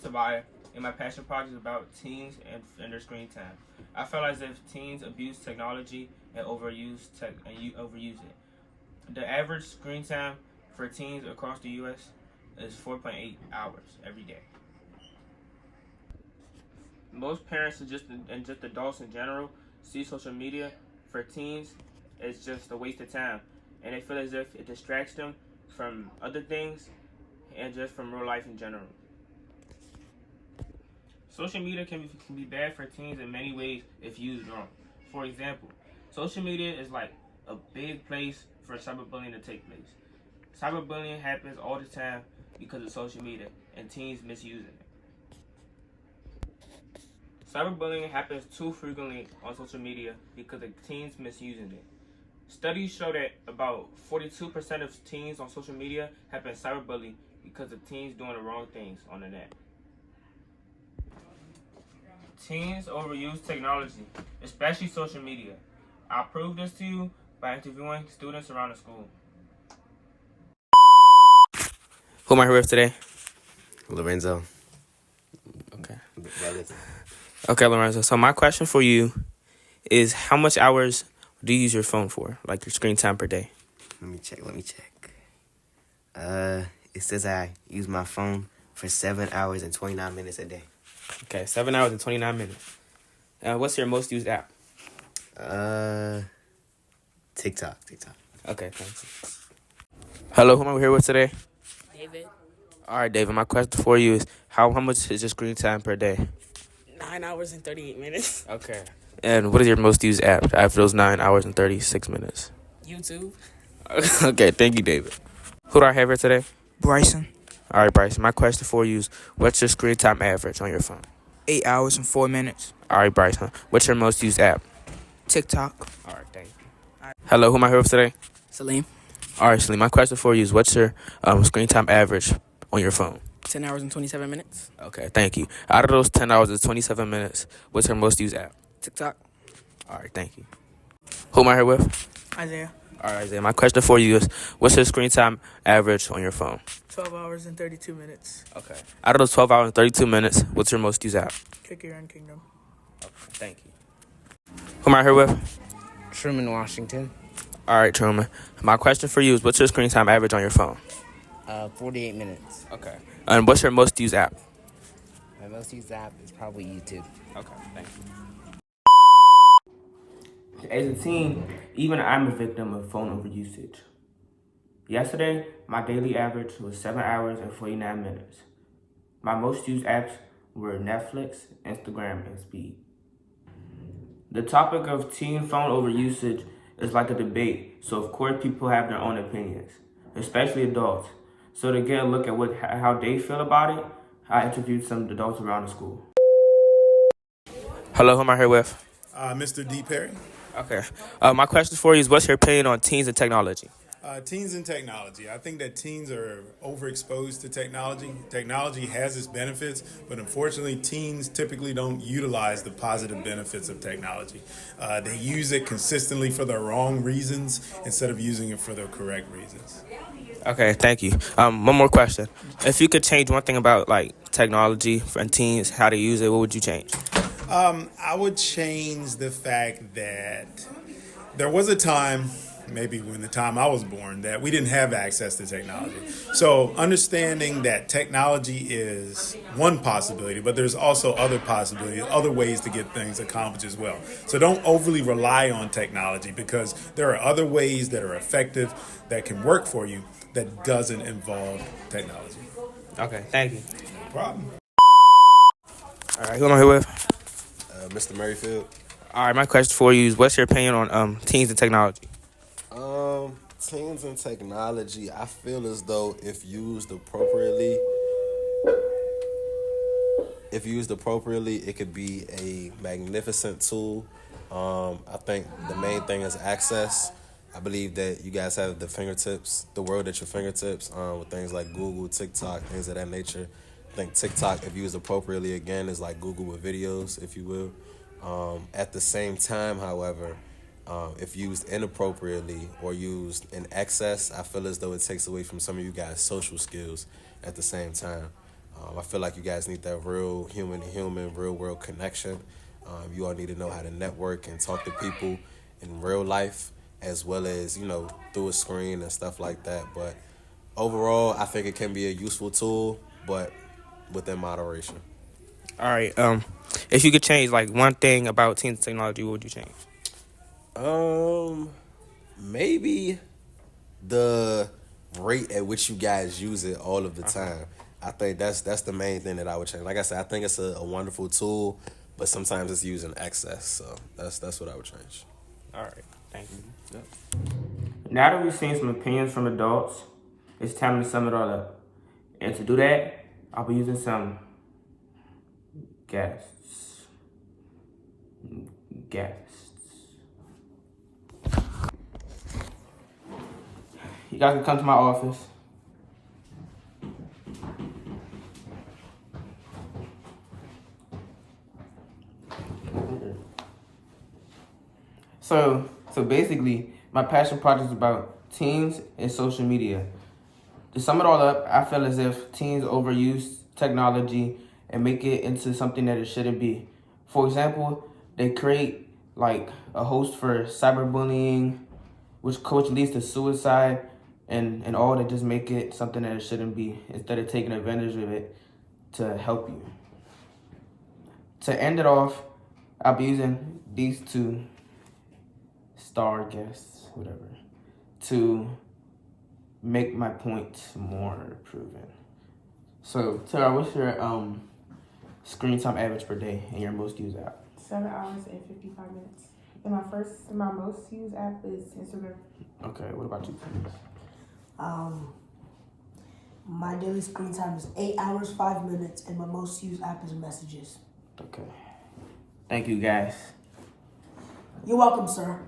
Sabaya, and my passion project is about teens and their screen time. I feel as if teens abuse technology and overuse it. The average screen time for teens across the U.S. is 4.8 hours every day. Most parents and just adults in general see social media for teens as just a waste of time, and they feel as if it distracts them from other things and just from real life in general. Social media can be bad for teens in many ways if used wrong. For example, social media is like a big place for cyberbullying to take place. Cyberbullying happens all the time because of social media and teens misusing it. Cyberbullying happens too frequently on social media because of teens misusing it. Studies show that about 42% of teens on social media have been cyberbullied because of teens doing the wrong things on the net. Teens overuse technology, especially social media. I'll prove this to you by interviewing students around the school. Who am I here with today? Lorenzo. Okay. Relative. Okay, Lorenzo. So my question for you is, how much hours do you use your phone for, like your screen time per day? Let me check. It says I use my phone for 7 hours and 29 minutes a day. Okay, 7 hours and 29 minutes. What's your most used app? TikTok. Okay, thanks. Hello, who am I here with today? David, All right, David. My question for you is, how much is your screen time per day? 9 hours and 38 minutes. Okay. And what is your most used app after those 9 hours and 36 minutes? YouTube, Okay, thank you, David. Who do I have here today? Bryson, All right, Bryson. My question for you is, what's your screen time average on your phone? 8 hours and 4 minutes. All right, Bryson. What's your most used app? TikTok. All right, thank you. Hello, who am I here with today? Salim, All right, Salim. My question for you is, what's your screen time average on your phone? 10 hours and 27 minutes. Okay, thank you. Out of those 10 hours and 27 minutes, what's your most used app? TikTok, All right, thank you. Who am I here with? Isaiah, All right, Isaiah. My question for you is, what's your screen time average on your phone? 12 hours and 32 minutes. Okay. Out of those 12 hours and 32 minutes, what's your most used app? Kicker and Kingdom. Okay, thank you. Who am I here with? Truman, Washington. All right, Truman. My question for you is, what's your screen time average on your phone? 48 minutes. Okay. And what's your most used app? My most used app is probably YouTube. Okay, thank you. As a teen, even I'm a victim of phone overusage. Yesterday, my daily average was 7 hours and 49 minutes. My most used apps were Netflix, Instagram, and Speed. The topic of teen phone overusage is like a debate, so of course people have their own opinions, especially adults. So to get a look at how they feel about it, I interviewed some adults around the school. Hello, who am I here with? Mr. D. Perry. Okay. My question for you is, what's your opinion on teens and technology? Teens and technology. I think that teens are overexposed to technology. Technology has its benefits, but unfortunately, teens typically don't utilize the positive benefits of technology. They use it consistently for the wrong reasons instead of using it for the correct reasons. Okay, thank you. One more question. If you could change one thing about like technology and teens, how to use it, what would you change? I would change the fact that there was a time, maybe when the time I was born, that we didn't have access to technology. So understanding that technology is one possibility, but there's also other possibilities, other ways to get things accomplished as well. So don't overly rely on technology, because there are other ways that are effective that can work for you that doesn't involve technology. Okay, thank you. No problem. All right, who am I here with? Mr. Merrifield. All right, my question for you is, what's your opinion on teens and technology? Teens and technology, I feel as though if used appropriately, it could be a magnificent tool. I think the main thing is access. I believe that you guys have the world at your fingertips, with things like Google, TikTok, things of that nature. I think TikTok, if used appropriately, again, is like Google with videos, if you will. At the same time, however, if used inappropriately or used in excess, I feel as though it takes away from some of you guys' social skills at the same time. I feel like you guys need that real human to human, real world connection. You all need to know how to network and talk to people in real life, as well as, through a screen and stuff like that. But overall, I think it can be a useful tool, but within moderation. All right. If you could change like one thing about teens technology, what would you change? Maybe the rate at which you guys use it all of the time. I think that's the main thing that I would change. Like I said, I think it's a wonderful tool, but sometimes it's used in excess. So that's what I would change. All right. Thank you. Yep. Now that we've seen some opinions from adults, it's time to sum it all up. And to do that, I'll be using some guests. You guys can come to my office. So basically, my passion project is about teens and social media. To sum it all up, I feel as if teens overuse technology and make it into something that it shouldn't be. For example, they create like a host for cyberbullying, which leads to suicide and all that just make it something that it shouldn't be, instead of taking advantage of it to help you. To end it off, I'll be using these two star guests, whatever, to make my point more proven. So, Tara, what's your screen time average per day and your most used app? 7 hours and 55 minutes. And my most used app is Instagram. Okay, what about you? My daily screen time is 8 hours, 5 minutes, and my most used app is Messages. Okay. Thank you, guys. You're welcome, sir.